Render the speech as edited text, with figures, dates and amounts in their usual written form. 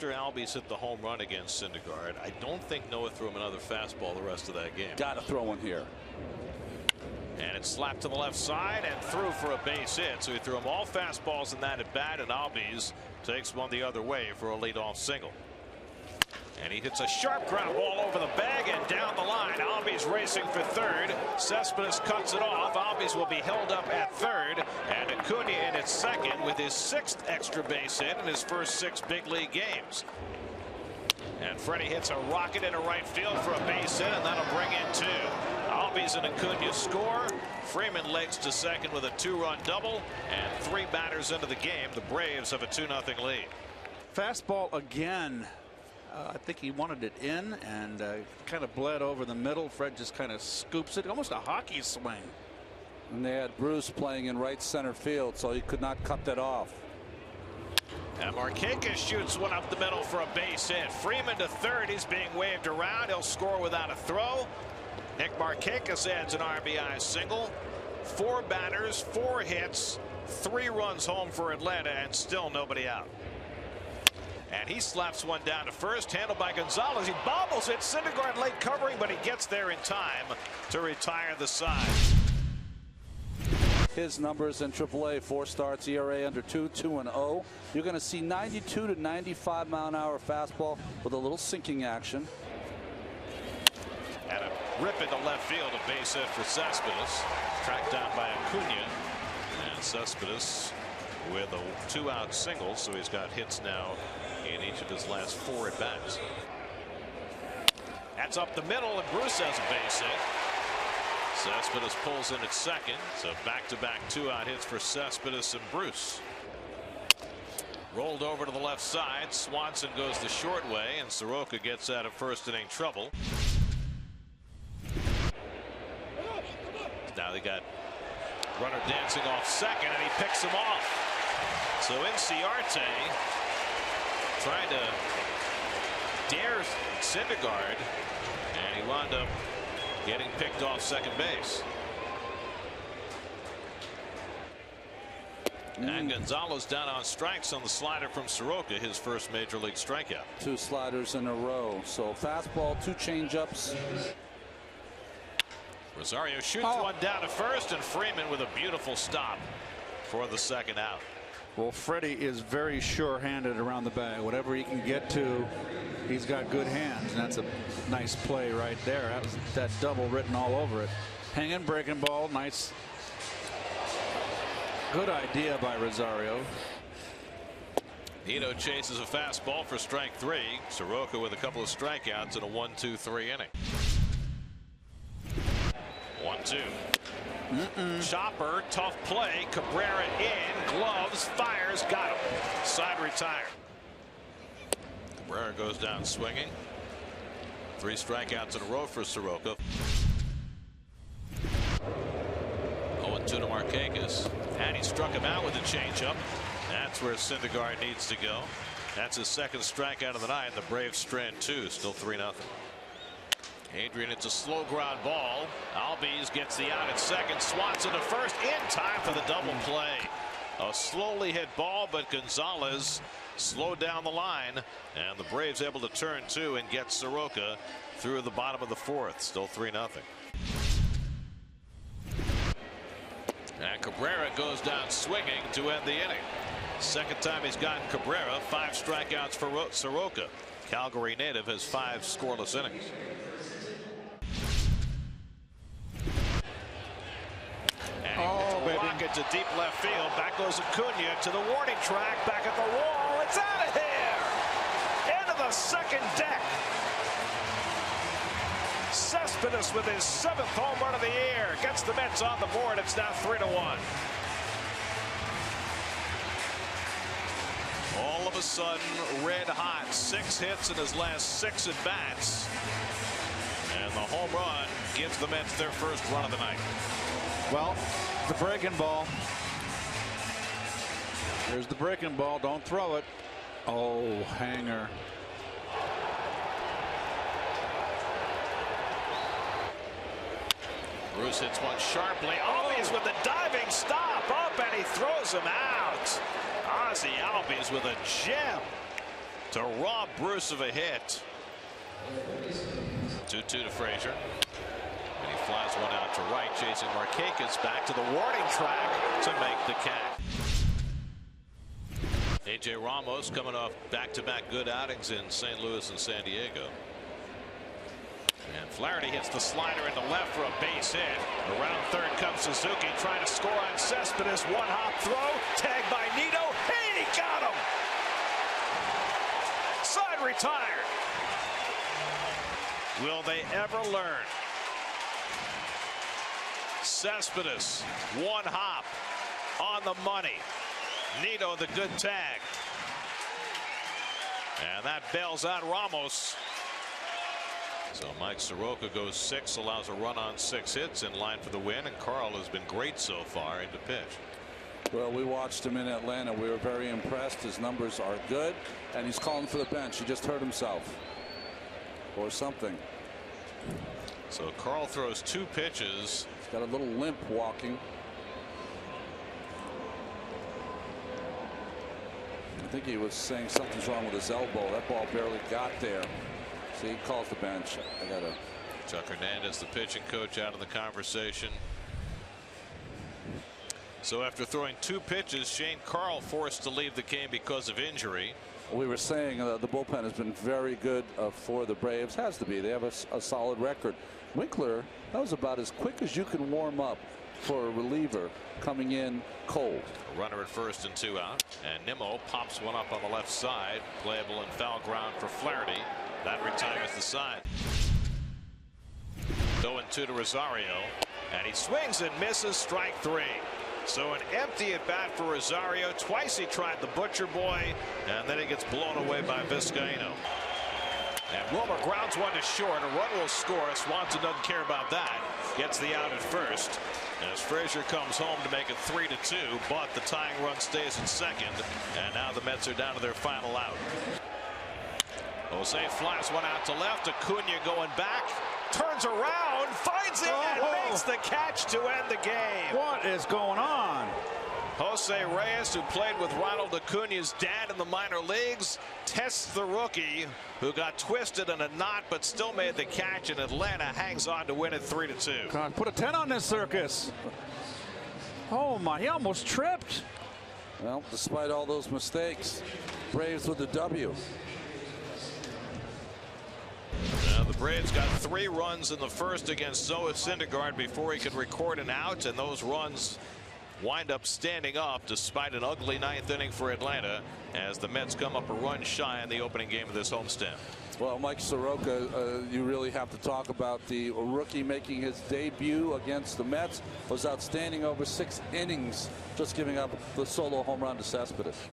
after Albies hit the home run against Syndergaard, I don't think Noah threw him another fastball the rest of that game. Got to throw one here. And it's slapped to the left side and through for a base hit. So he threw him all fastballs in that at bat, and Albies takes one the other way for a leadoff single. And he hits a sharp ground ball over the bag and down the line. Albies racing for third. Cespedes cuts it off. Albies will be held up at third. And Acuna in at second with his 6th extra base hit in his first 6 big league games. And Freddie hits a rocket into right field for a base hit, and that'll bring in 2. Albies and Acuna score. Freeman legs to second with a 2-run double. And 3 batters into the game. The Braves have a 2-0 lead. Fastball again. I think he wanted it in and kind of bled over the middle. Fred just kind of scoops it, almost a hockey swing. And they had Bruce playing in right center field, so he could not cut that off. And Markakis shoots one up the middle for a base hit. Freeman to third. He's being waved around. He'll score without a throw. Nick Markakis adds an RBI single. 4 batters, 4 hits, 3 runs home for Atlanta, and still nobody out. And he slaps one down to first, handled by Gonzalez. He bobbles it. Syndergaard late covering, but he gets there in time to retire the side. His numbers in AAA: 4 starts, ERA under 2, 2-0. You're going to see 92 to 95 mile-an-hour fastball with a little sinking action. And a rip into left field, a base hit for Cespedes, tracked down by Acuna. And Cespedes with a 2-out single, so he's got hits now in each of his last 4 at bats. That's up the middle, and Bruce has a base hit. Cespedes pulls in at second, so back-to-back 2-out hits for Cespedes and Bruce. Rolled over to the left side. Swanson goes the short way, and Soroka gets out of first inning trouble. Now they got runner dancing off second, and he picks him off. So Inciarte trying to dare Syndergaard, and he wound up getting picked off second base. And Gonzalez down on strikes on the slider from Soroka, his first major league strikeout. 2 sliders in a row. So fastball, 2 changeups. Rosario shoots one down to first, and Freeman with a beautiful stop for the second out. Well, Freddie is very sure-handed around the bag. Whatever he can get to, he's got good hands, and that's a nice play right there. That was that double written all over it. Hanging, breaking ball, nice. Good idea by Rosario. Nito chases a fastball for strike 3. Soroka with a couple of strikeouts in a 1-2-3 inning. 1-2. Chopper, tough play. Cabrera in, gloves, fires, got him. Side retired. Cabrera goes down swinging. 3 strikeouts in a row for Soroka. 0-2 to Markakis, and he struck him out with a changeup. That's where Syndergaard needs to go. That's his 2nd strikeout of the night. The Braves strand 2, still 3-0. Adrian, it's a slow ground ball. Albies gets the out at second. Swanson to first in time for the double play. A slowly hit ball, but Gonzalez slowed down the line, and the Braves able to turn 2 and get Soroka through the bottom of the 4th. Still 3-0. And Cabrera goes down swinging to end the inning. 2nd time he's gotten Cabrera. 5 strikeouts for Soroka. Calgary native has 5 scoreless innings. Rocket to deep left field. Back goes Acuna to the warning track. Back at the wall. It's out of here. Into the 2nd deck. Cespedes with his 7th home run of the year. Gets the Mets on the board. It's now 3-1. All of a sudden, red hot. 6 hits in his last 6 at bats. And the home run gives the Mets their first run of the night. Well, the breaking ball. Here's the breaking ball. Don't throw it. Oh, hanger. Bruce hits one sharply. Albies with the diving stop up, and he throws him out. Ozzie Albies with a gem. to rob Bruce of a hit. 2-2 to Frazier. And he flies one out to right, chasing Markakis back to the warning track to make the catch. A.J. Ramos coming off back-to-back good outings in St. Louis and San Diego. And Flaherty hits the slider into left for a base hit. Around third comes Suzuki trying to score on Cespedes. One hop throw, tagged by Nito. Hey, he got him! Side retired. Will they ever learn? Cespedes, one hop on the money. Nito the good tag. And that bails out Ramos. So Mike Soroka goes 6, allows a run on 6 hits, in line for the win, and Carl has been great so far into pitch. Well, we watched him in Atlanta. We were very impressed. His numbers are good, and he's calling for the bench. He just hurt himself or something. So Carl throws 2 pitches. He's got a little limp walking. I think he was saying something's wrong with his elbow. That ball barely got there. So he calls the bench. I gotta. Chuck Hernandez, the pitching coach, out of the conversation. So after throwing 2 pitches, Shane Carl forced to leave the game because of injury. We were saying the bullpen has been very good for the Braves. Has to be. They have a solid record. Winkler, that was about as quick as you can warm up for a reliever coming in cold. A runner at first and 2 out. And Nimmo pops one up on the left side. Playable in foul ground for Flaherty. That retires the side. 0-2 to Rosario. And he swings and misses, strike 3. So an empty at bat for Rosario. Twice he tried the Butcher Boy, and then he gets blown away by Vizcaino. And Wilmer grounds one to short. A run will score. Swanson doesn't care about that. Gets the out at first as Frazier comes home to make it 3-2, but the tying run stays at second, and now the Mets are down to their final out. Jose flies one out to left. Acuna going back, turns around, finds it, and makes the catch to end the game. What is going on? Jose Reyes, who played with Ronald Acuna's dad in the minor leagues, tests the rookie who got twisted in a knot but still made the catch, and Atlanta hangs on to win it 3-2. God, put a 10 on this circus. Oh my, he almost tripped. Well, despite all those mistakes, Braves with the W. Now the Braves got 3 runs in the first against Noah Syndergaard before he could record an out, and those runs wind up standing up despite an ugly 9th inning for Atlanta as the Mets come up a run shy in the opening game of this homestand. Well, Mike Soroka, you really have to talk about the rookie making his debut against the Mets. Was outstanding over 6 innings, just giving up the solo home run to Cespedes.